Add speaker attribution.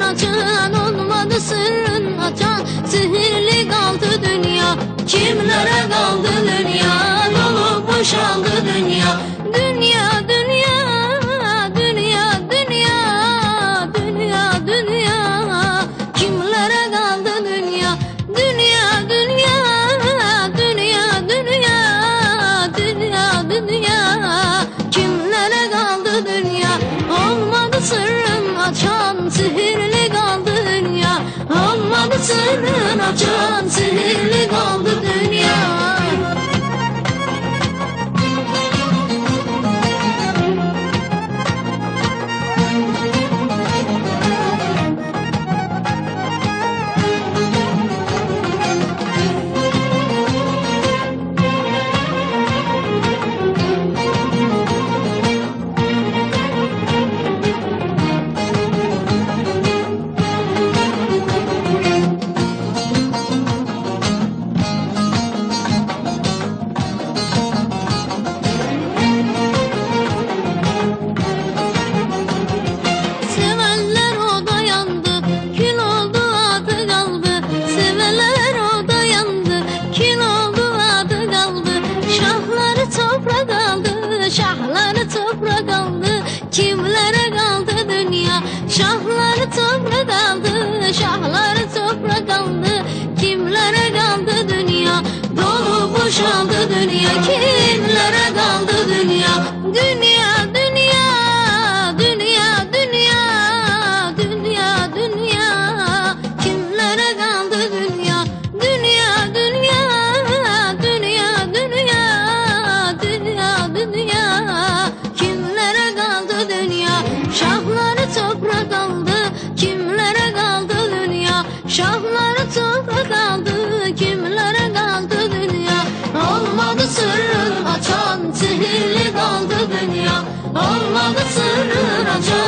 Speaker 1: açan, olmadı sırrın açan. Sihirli kaldı dünya, kimlere kaldı dünya? Dolup boşaldı dünya. Dünya, dünya, dünya, dünya, dünya, dünya. Kimlere kaldı dünya? Dünya, dünya, dünya, dünya, dünya, dünya. Kimlere kaldı dünya? Olmadı sırrın açan, sihirli kaldı dünya. Olmadı sırrın açan, sihirli kaldı dünya. Şahları toprak aldı, kimlere kaldı dünya? Şahları toprak aldı, şahları toprak aldı, kimlere kaldı dünya? Dolu boşaldı dünya, kimlere kaldı dünya? Dünya, dünya, dünya, dünya, dünya, dünya. Kimlere kaldı dünya? Dünya, dünya, dünya, dünya, dünya, dünya. Kimlere kaldı dünya? Şahları toprak aldı, kimlere kaldı dünya? Şahları toprak aldı, kimlere kaldı dünya? Olmadı sırrın açan, sihirli kaldı dünya. Olmadı sırrın açan.